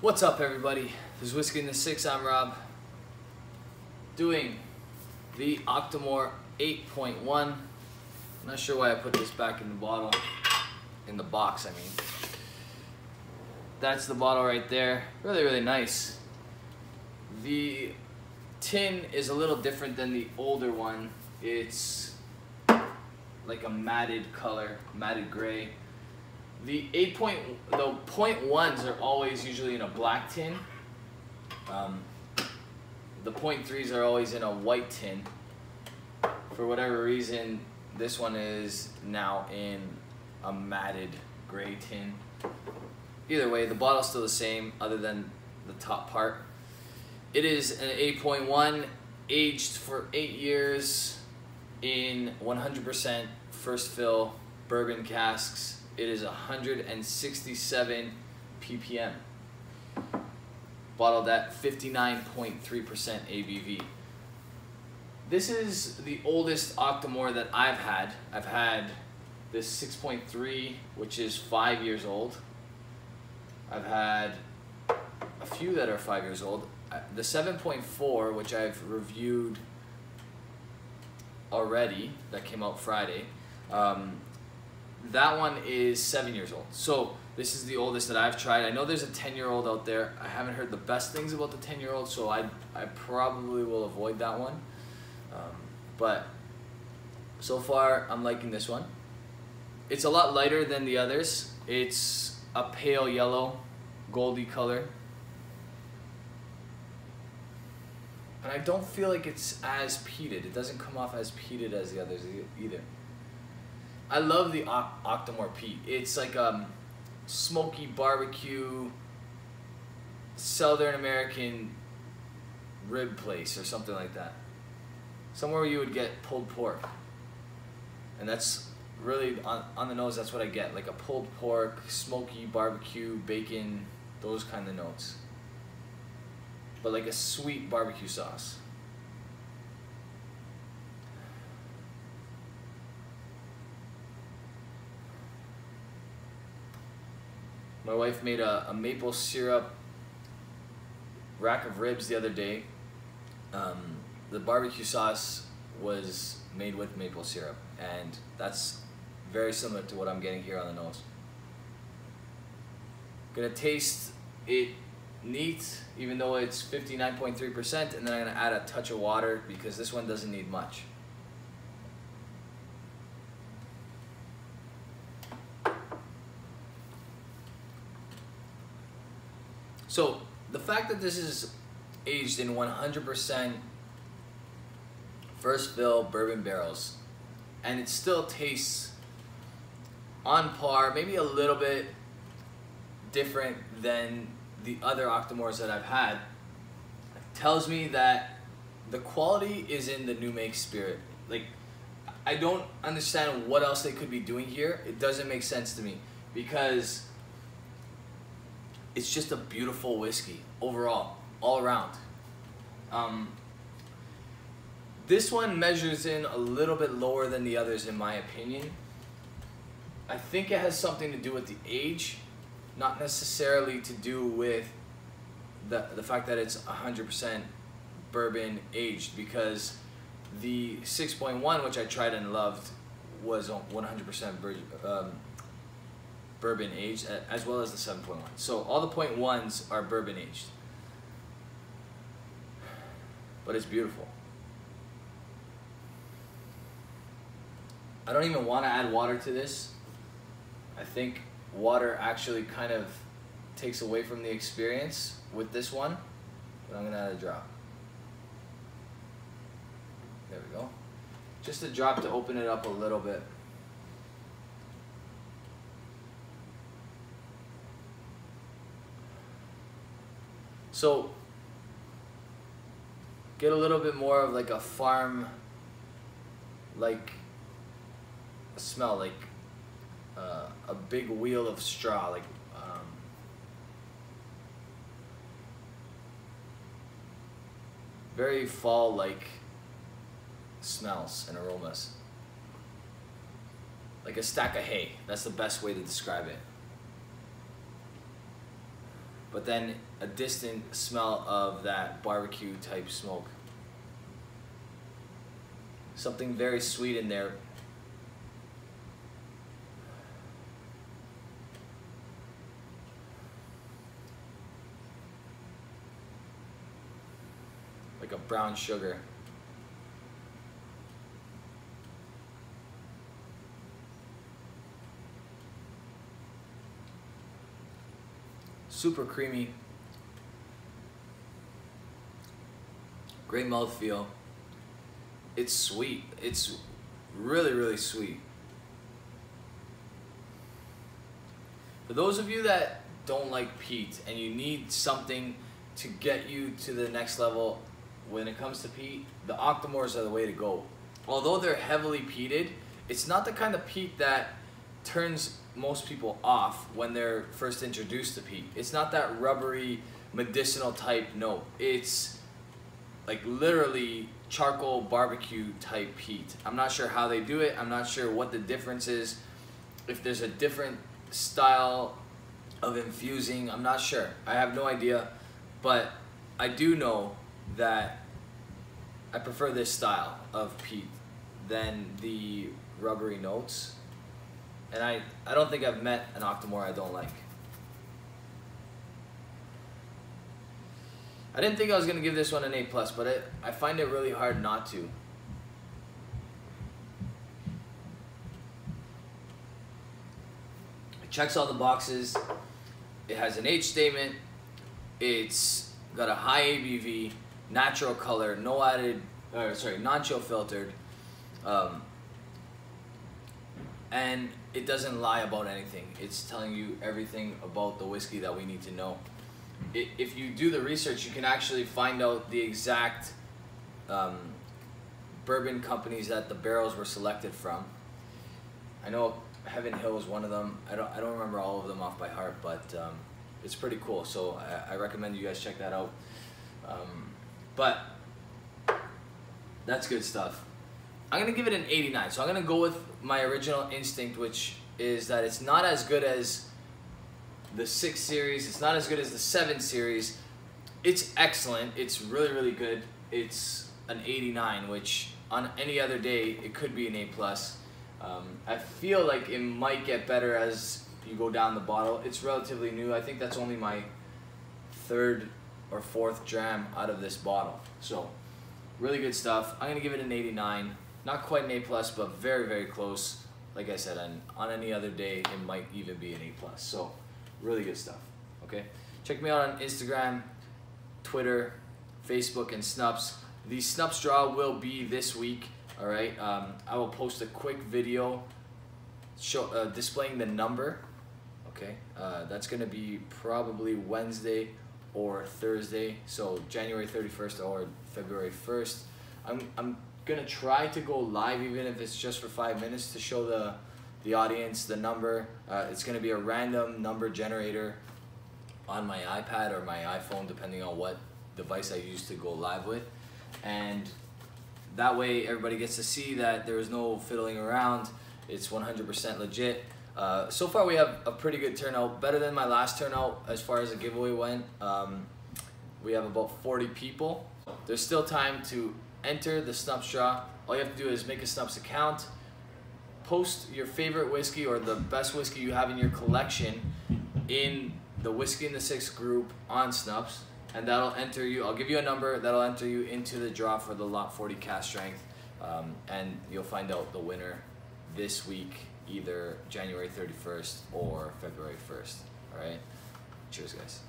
What's up, everybody? This is Whiskey in the Six. I'm Rob, doing the Octomore 8.1. I'm not sure why I put this back in the bottle, in the box, I mean. That's the bottle right there. Really, really nice. The tin is a little different than the older one. It's like a matted color, matted gray. The 0.1s are always usually in a black tin. The 0.3s are always in a white tin. For whatever reason, this one is now in a matted gray tin. Either way, the bottle's still the same other than the top part. It is an 8.1, aged for 8 years in 100% first fill bourbon casks. It is 167 ppm, bottled at 59.3% ABV. This is the oldest Octomore that I've had. I've had this 6.3, which is 5 years old. I've had a few that are 5 years old. The 7.4, which I've reviewed already, that came out Friday. That one is 7 years old. So this is the oldest that I've tried. I know there's a 10-year-old out there. I haven't heard the best things about the 10-year-old, so I probably will avoid that one. But so far, I'm liking this one. It's a lot lighter than the others. It's a pale yellow, goldy color. And I don't feel like it's as peated. It doesn't come off as peated as the others either. I love the Octomore peat. It's like smoky barbecue, Southern American rib place or something like that. Somewhere where you would get pulled pork. And that's really, on the nose, that's what I get. Like a pulled pork, smoky barbecue, bacon, those kind of notes. But like a sweet barbecue sauce. My wife made a maple syrup rack of ribs the other day. The barbecue sauce was made with maple syrup, and that's very similar to what I'm getting here on the nose. Gonna taste it neat, even though it's 59.3%, and then I'm gonna add a touch of water because this one doesn't need much. So the fact that this is aged in 100% first fill bourbon barrels, and it still tastes on par, maybe a little bit different than the other Octomores that I've had, tells me that the quality is in the new make spirit. Like, I don't understand what else they could be doing here. It doesn't make sense to me because it's just a beautiful whiskey overall, all around. This one measures in a little bit lower than the others in my opinion. I think it has something to do with the age, not necessarily to do with the fact that it's 100% bourbon aged, because the 6.1, which I tried and loved, was 100% bourbon aged, as well as the 7.1. So all the 0.1s are bourbon aged. But it's beautiful. I don't even want to add water to this. I think water actually kind of takes away from the experience with this one. But I'm going to add a drop. There we go. Just a drop to open it up a little bit. So, get a little bit more of like a farm, like a smell, like a big wheel of straw, like very fall-like smells and aromas. Like a stack of hay. That's the best way to describe it. but then a distant smell of that barbecue type smoke. Something very sweet in there. Like a brown sugar. Super creamy. Great mouthfeel. It's sweet. It's really, really sweet. For those of you that don't like peat and you need something to get you to the next level when it comes to peat, the Octomores are the way to go. Although they're heavily peated, it's not the kind of peat that turns most people off when they're first introduced to peat. It's not that rubbery, medicinal type note. It's like literally charcoal barbecue type peat. I'm not sure how they do it. I'm not sure what the difference is. If there's a different style of infusing, I'm not sure. I have no idea, but I do know that I prefer this style of peat than the rubbery notes. And I don't think I've met an Octomore I don't like. I didn't think I was going to give this one an A+, but I find it really hard not to. It checks all the boxes. It has an age statement. It's got a high ABV, natural color, no added, non-chill filtered. And it doesn't lie about anything. It's telling you everything about the whiskey that we need to know. If you do the research, you can actually find out the exact bourbon companies that the barrels were selected from. I know Heaven Hill was one of them. I don't remember all of them off by heart, but it's pretty cool. So I recommend you guys check that out. But that's good stuff. I'm gonna give it an 89. So I'm gonna go with my original instinct, which is that it's not as good as the 6 series. It's not as good as the 7 series. It's excellent. It's really, really good. It's an 89, which on any other day, it could be an A+. I feel like it might get better as you go down the bottle. It's relatively new. I think that's only my 3rd or 4th dram out of this bottle. So really good stuff. I'm gonna give it an 89. Not quite an A+, but very, very close. Like I said, on any other day, it might even be an A+. So really good stuff, okay? Check me out on Instagram, Twitter, Facebook, and Snups. The Snups draw will be this week, all right? I will post a quick video displaying the number, okay? That's gonna be probably Wednesday or Thursday, so January 31st or February 1st. I'm gonna try to go live, even if it's just for 5 minutes, to show the audience the number. It's gonna be a random number generator on my iPad or my iPhone, depending on what device I use to go live with. And that way everybody gets to see that there is no fiddling around. It's 100% legit. So far we have a pretty good turnout, better than my last turnout as far as the giveaway went. We have about 40 people. There's still time to enter the Snups draw. All you have to do is make a Snups account, post your favorite whiskey or the best whiskey you have in your collection in the Whiskey in the Six group on Snups, and that'll enter you. I'll give you a number that'll enter you into the draw for the Lot 40 cask strength, and you'll find out the winner this week, either January 31st or February 1st. All right, cheers guys.